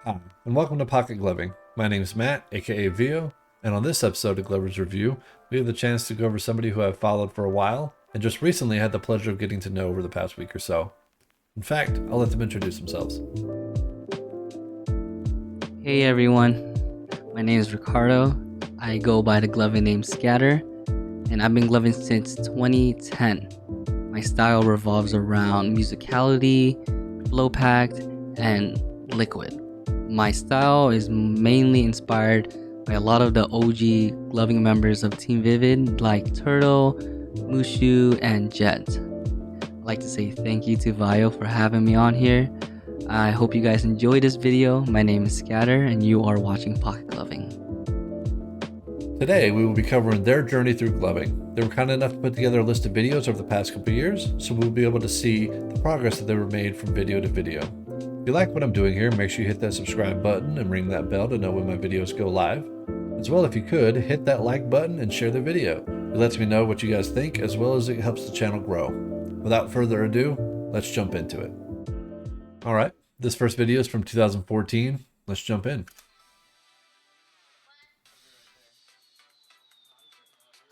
Hi, and welcome to Pocket Gloving. My name is Matt, aka Vio, and on this episode of Glover's Review, we have the chance to go over somebody who I've followed for a while, and just recently had the pleasure of getting to know over the past week or so. In fact, I'll let them introduce themselves. Hey everyone, my name is Ricardo. I go by the gloving name Skatter, and I've been gloving since 2010. My style revolves around musicality, flow packed, and liquid. My style is mainly inspired by a lot of the OG gloving members of Team Vivid like Turtle, Mushu, and Jet. I'd like to say thank you to Vio for having me on here. I hope you guys enjoy this video. My name is Skatter and you are watching Pocket Gloving. Today, we will be covering their journey through gloving. They were kind enough to put together a list of videos over the past couple years, so we'll be able to see the progress that they were made from video to video. If you like what I'm doing here, make sure you hit that subscribe button and ring that bell to know when my videos go live. As well, if you could, hit that like button and share the video. It lets me know what you guys think, as well as it helps the channel grow. Without further ado, let's jump into it. Alright, this first video is from 2014. Let's jump in.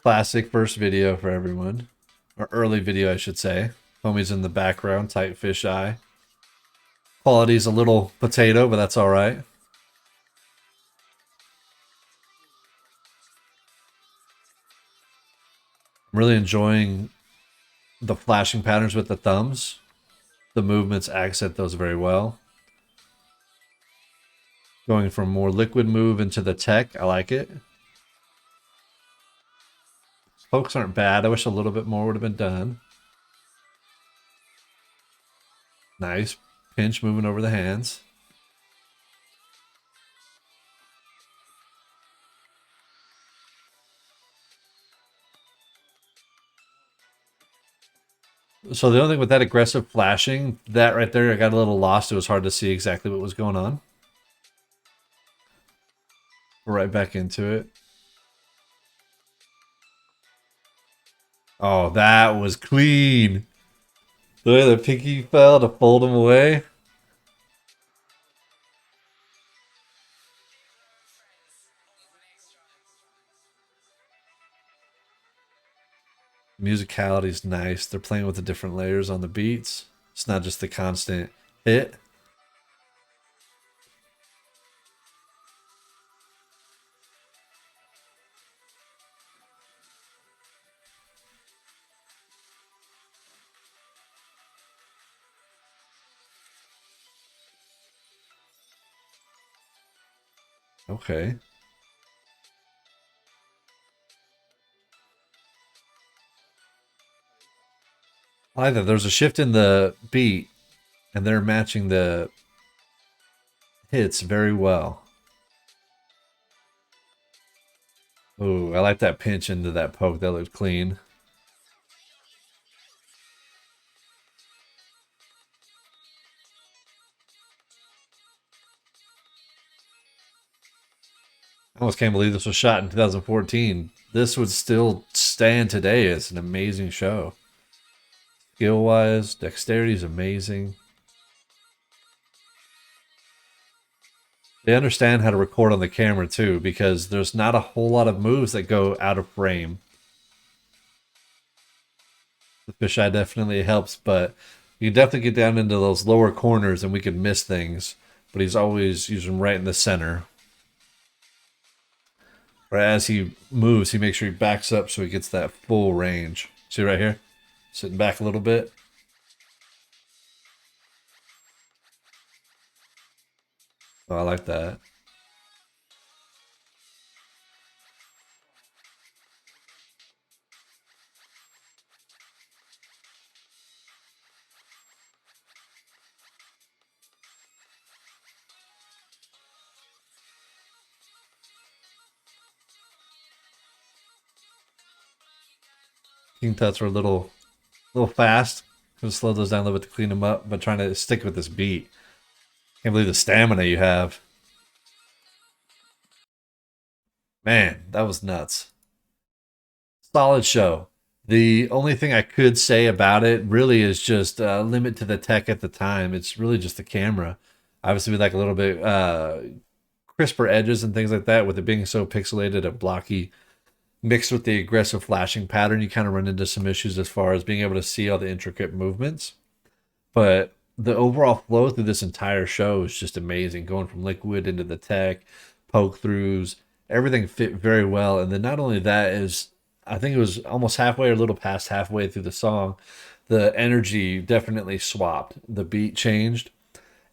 Classic first video for everyone. Or early video, I should say. Homie's in the background, tight fish eye. Quality's a little potato, but that's alright. I'm really enjoying the flashing patterns with the thumbs. The movements accent those very well. Going from more liquid move into the tech, I like it. Pokes aren't bad. I wish a little bit more would have been done. Nice. Pinch moving over the hands. So the only thing with that aggressive flashing, that right there, I got a little lost. It was hard to see exactly what was going on. Right back into it. Oh, that was clean. The way the pinky fell to fold him away. Musicality is nice. They're playing with the different layers on the beats. It's not just the constant hit. Okay. Either there's a shift in the beat, and they're matching the hits very well. Ooh, I like that pinch into that poke. That looked clean. I almost can't believe this was shot in 2014. This would still stand today. It's an amazing show. Skill-wise, dexterity is amazing. They understand how to record on the camera too, because there's not a whole lot of moves that go out of frame. The fisheye definitely helps, but you definitely get down into those lower corners and we could miss things. But he's always using right in the center. Right as he moves, he makes sure he backs up so he gets that full range. See right here? Sitting back a little bit. Oh, I like that. King Tuts were a little fast. Gonna slow those down a little bit to clean them up, but trying to stick with this beat. Can't believe the stamina you have. Man, that was nuts. Solid show. The only thing I could say about it really is just limit to the tech at the time. It's really just the camera. Obviously, we like a little bit crisper edges and things like that. With it being so pixelated and blocky, mixed with the aggressive flashing pattern, you kind of run into some issues as far as being able to see all the intricate movements. But the overall flow through this entire show is just amazing. Going from liquid into the tech, poke throughs, everything fit very well. And then not only that is, I think it was almost halfway or a little past halfway through the song, the energy definitely swapped. The beat changed,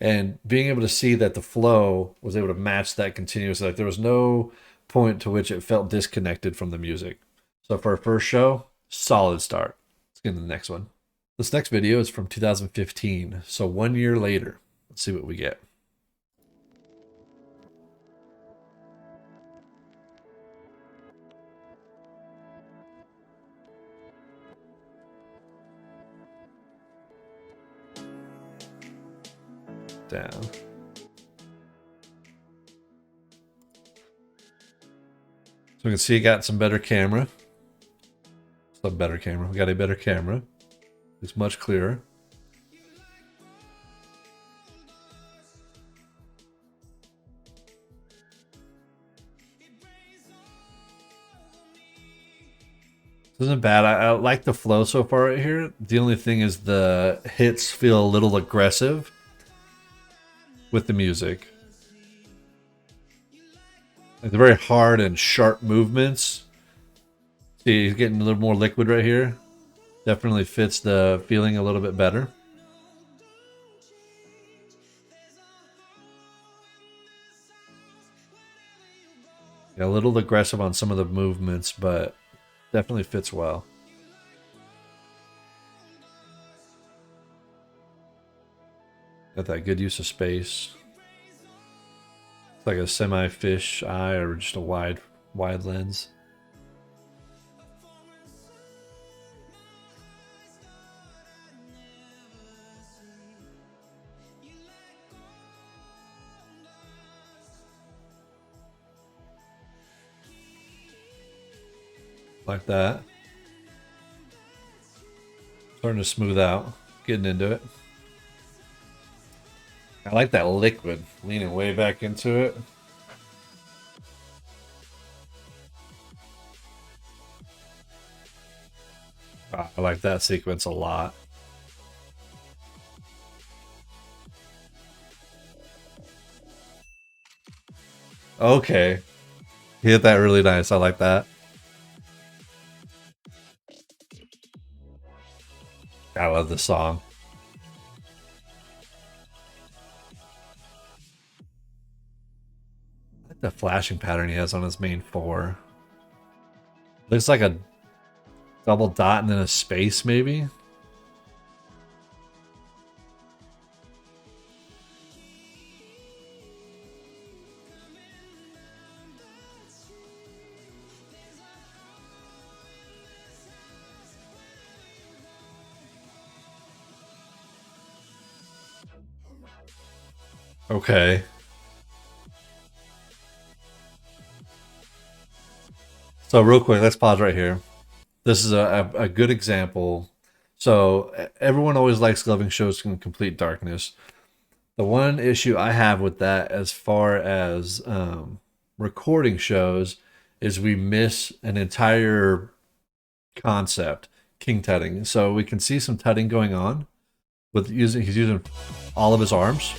and being able to see that the flow was able to match that continuously. Like there was no point to which it felt disconnected from the music. So for our first show, solid start. Let's get into the next one. This next video is from 2015, so 1 year later. Let's see what we get. Down. So we can see it got some better camera. Some better camera. We got a better camera. It's much clearer. This isn't bad. I like the flow so far right here. The only thing is the hits feel a little aggressive with the music. Like the very hard and sharp movements. See, he's getting a little more liquid right here. Definitely fits the feeling a little bit better. Yeah, a little aggressive on some of the movements, but definitely fits well. Got that good use of space. It's like a semi-fish eye or just a wide lens. Like that. Starting to smooth out. Getting into it. I like that liquid. Leaning way back into it. I like that sequence a lot. Okay. He hit that really nice. I like that. I love this song. I like the flashing pattern he has on his main four. Looks like a double dot and then a space, maybe? Okay. So real quick, let's pause right here. This is a good example. So everyone always likes gloving shows in complete darkness. The one issue I have with that, as far as recording shows, is we miss an entire concept, king tutting. So we can see some tutting going on with he's using all of his arms.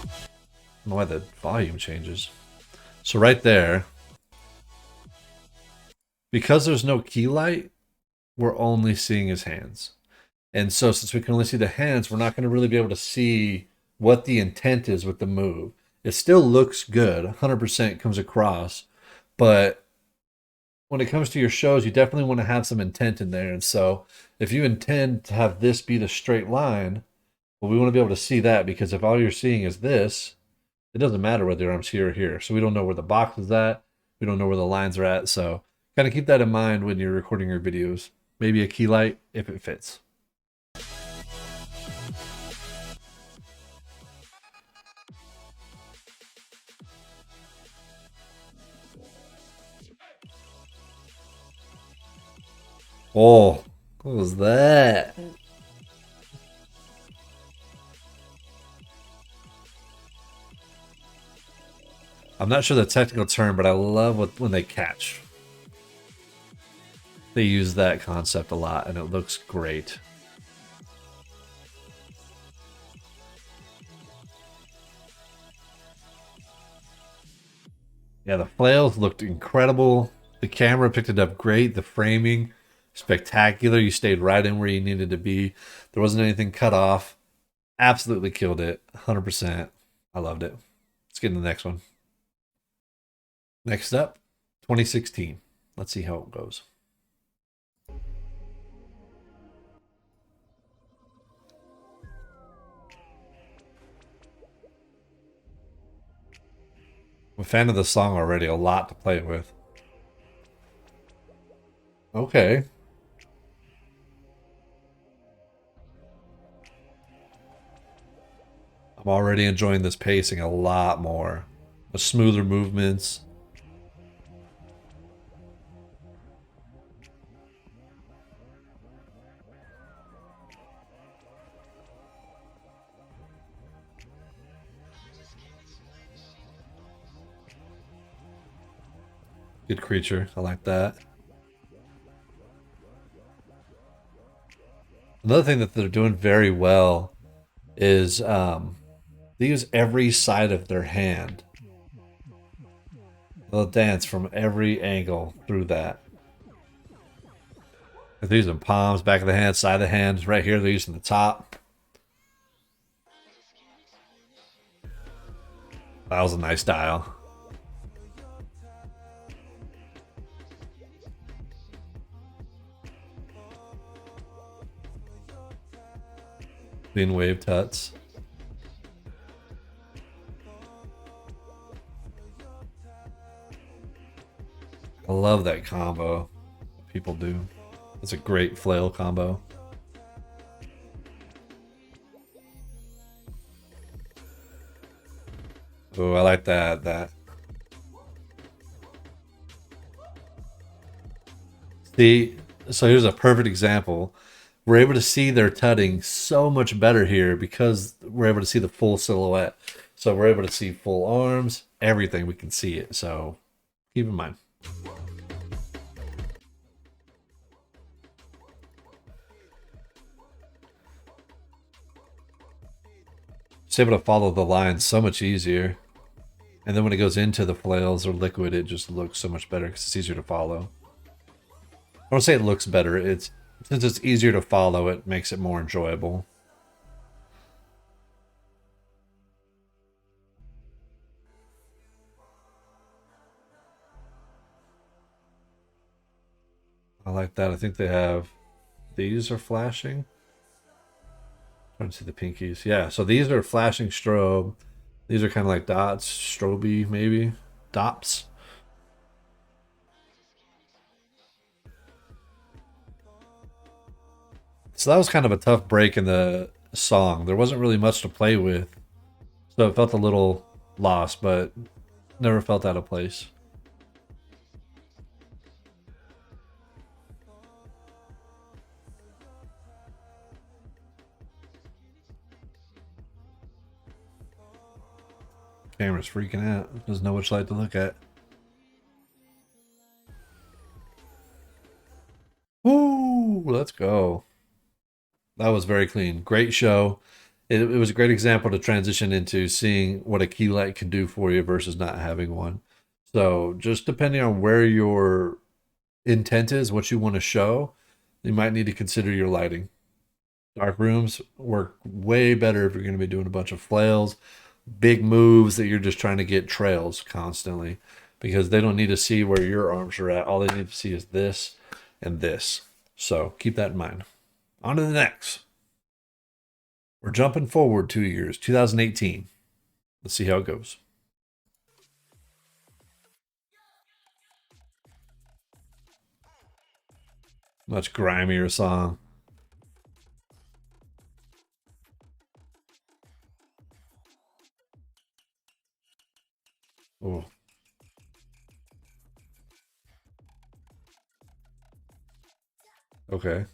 I don't know why the volume changes. So right there, because there's no key light, we're only seeing his hands. And so since we can only see the hands, we're not going to really be able to see what the intent is with the move. It still looks good, 100% comes across, but when it comes to your shows, you definitely want to have some intent in there. And so if you intend to have this be the straight line, well, we want to be able to see that, because if all you're seeing is this, it doesn't matter whether your arm's here or here. So we don't know where the box is at. We don't know where the lines are at. So kind of keep that in mind when you're recording your videos. Maybe a key light if it fits. Oh, what was that? I'm not sure the technical term, but I love when they catch. They use that concept a lot, and it looks great. Yeah, the flails looked incredible. The camera picked it up great. The framing, spectacular. You stayed right in where you needed to be. There wasn't anything cut off. Absolutely killed it. 100%. I loved it. Let's get into the next one. Next up, 2016. Let's see how it goes. I'm a fan of the song already. A lot to play with. Okay. I'm already enjoying this pacing a lot more. The smoother movements. Good creature. I like that. Another thing that they're doing very well is they use every side of their hand. They'll dance from every angle through that. They're using palms, back of the hand, side of the hand. Right here, they're using the top. That was a nice dial. Clean wave tuts. I love that combo. People do. It's a great flail combo. Oh, I like that. See, so here's a perfect example. We're able to see their tutting so much better here because we're able to see the full silhouette. So we're able to see full arms, everything. We can see it. So keep in mind. Just able to follow the lines so much easier. And then when it goes into the flails or liquid, it just looks so much better because it's easier to follow. I don't say it looks better. It's since it's easier to follow, it makes it more enjoyable. I like that. I think they have these are flashing. Trying to see the pinkies. Yeah, so these are flashing strobe. These are kind of like dots, stroby maybe, dots. So that was kind of a tough break in the song. There wasn't really much to play with, so it felt a little lost, but never felt out of place. Camera's freaking out. Doesn't know which light to look at. Woo! Let's go. That was very clean. Great show. It was a great example to transition into seeing what a key light can do for you versus not having one. So just depending on where your intent is, what you want to show, you might need to consider your lighting. Dark rooms work way better if you're going to be doing a bunch of flails, big moves that you're just trying to get trails constantly because they don't need to see where your arms are at. All they need to see is this and this. So keep that in mind. On to the next. We're jumping forward 2 years, 2018. Let's see how it goes. Much grimier song. Oh. Okay.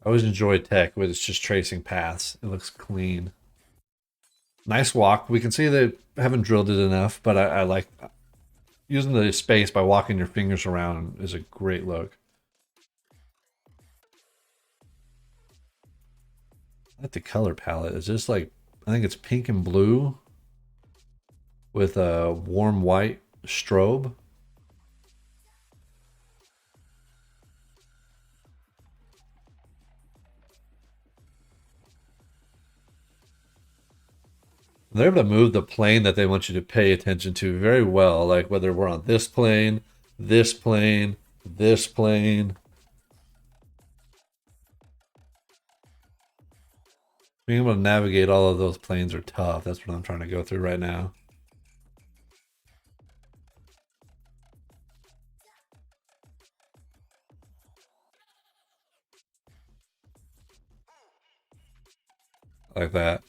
I always enjoy tech when it's just tracing paths. It looks clean. Nice walk. We can see they haven't drilled it enough, but I like using the space by walking your fingers around is a great look. I like the color palette. It's just like, I think it's pink and blue with a warm white strobe. They're able to move the plane that they want you to pay attention to very well, like whether we're on this plane, this plane, this plane. Being able to navigate all of those planes are tough. That's what I'm trying to go through right now. Like that.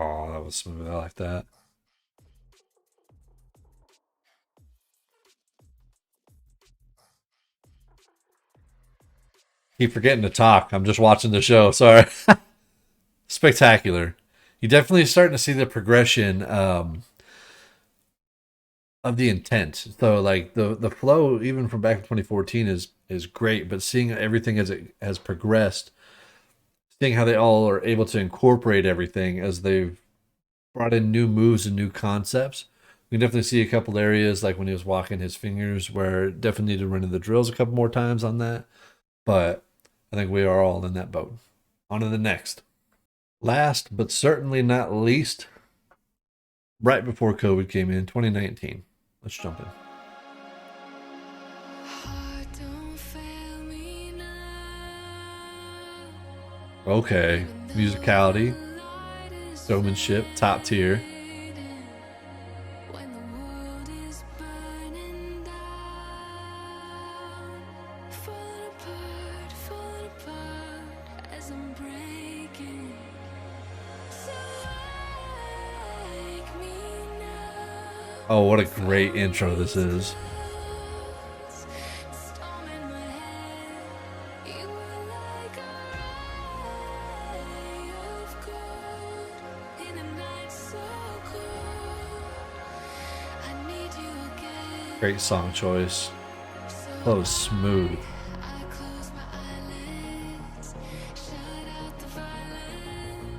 Oh, that was smooth. I like that. Keep forgetting to talk. I'm just watching the show. Sorry. Spectacular. You definitely starting to see the progression of the intent. So like the flow even from back in 2014 is great, but seeing everything as it has progressed, seeing how they all are able to incorporate everything as they've brought in new moves and new concepts. We can definitely see a couple areas like when he was walking his fingers where definitely need to run in the drills a couple more times on that. But I think we are all in that boat. On to the next. Last but certainly not least, right before COVID came in, 2019. Let's jump in. Okay, musicality, showmanship, top tier. Oh, what a great intro this is. Great song choice. Oh, smooth.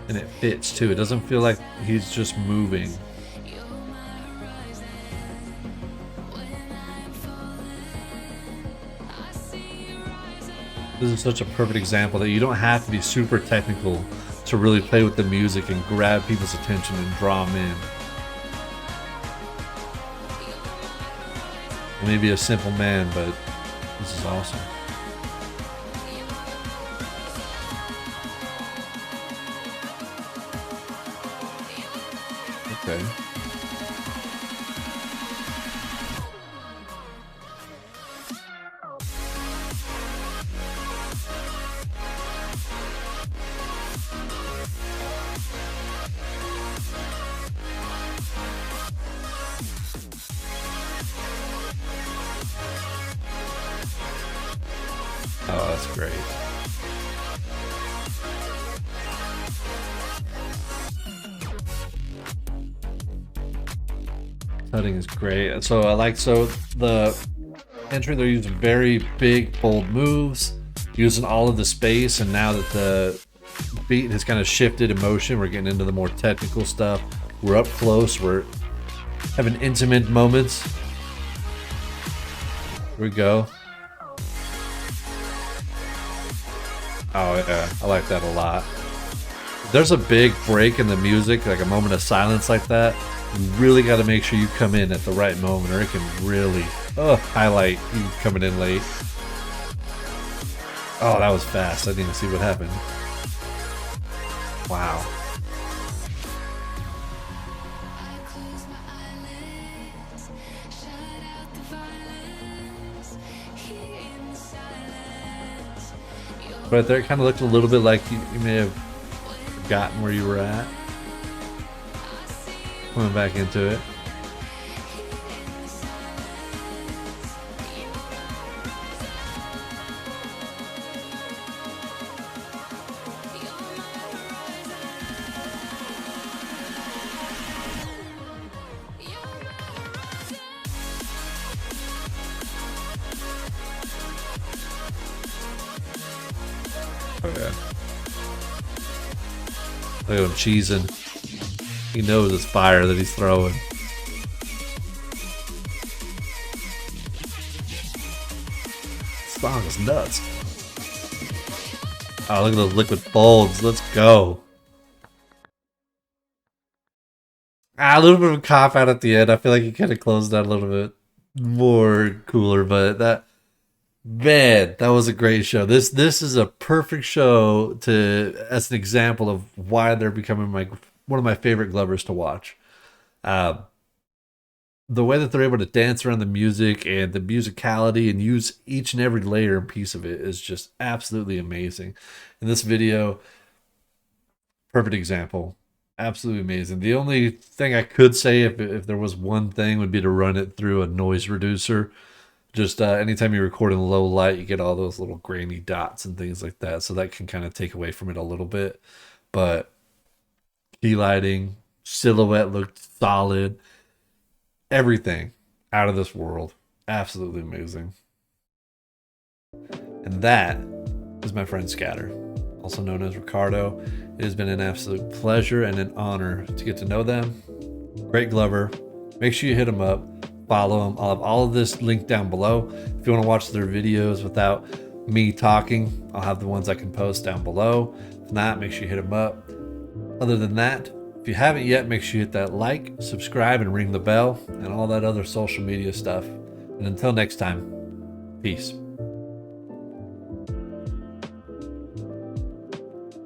And it fits too. It doesn't feel like he's just moving. This is such a perfect example that you don't have to be super technical to really play with the music and grab people's attention and draw them in. I may be a simple man, but this is awesome. Okay. Oh, that's great. Cutting is great. So the entry, they're using very big, bold moves, using all of the space, and now that the beat has kind of shifted in motion, we're getting into the more technical stuff. We're up close, we're having intimate moments. Here we go. Oh yeah, I like that a lot. There's a big break in the music, like a moment of silence like that. You really got to make sure you come in at the right moment, or it can really highlight you coming in late. Oh, that was fast. I didn't even see what happened. Wow. Right there, it kind of looked a little bit like you may have forgotten where you were at. Coming back into it. Oh yeah. Look at him cheesing. He knows it's fire that he's throwing. This song is nuts. Oh, look at those liquid folds. Let's go. A little bit of a cop out at the end. I feel like he could have closed out a little bit more cooler, but that, man, that was a great show. This is a perfect show as an example of why they're becoming one of my favorite Glovers to watch. The way that they're able to dance around the music and the musicality and use each and every layer and piece of it is just absolutely amazing. In this video, perfect example. Absolutely amazing. The only thing I could say if there was one thing would be to run it through a noise reducer. Just anytime you record in low light, you get all those little grainy dots and things like that. So that can kind of take away from it a little bit. But key lighting, silhouette looked solid. Everything out of this world. Absolutely amazing. And that is my friend Skatter, also known as Ricardo. It has been an absolute pleasure and an honor to get to know them. Great Glover. Make sure you hit them up. Follow them. I'll have all of this linked down below. If you want to watch their videos without me talking, I'll have the ones I can post down below. If not, make sure you hit them up. Other than that, if you haven't yet, make sure you hit that like, subscribe, and ring the bell, and all that other social media stuff. And until next time, peace.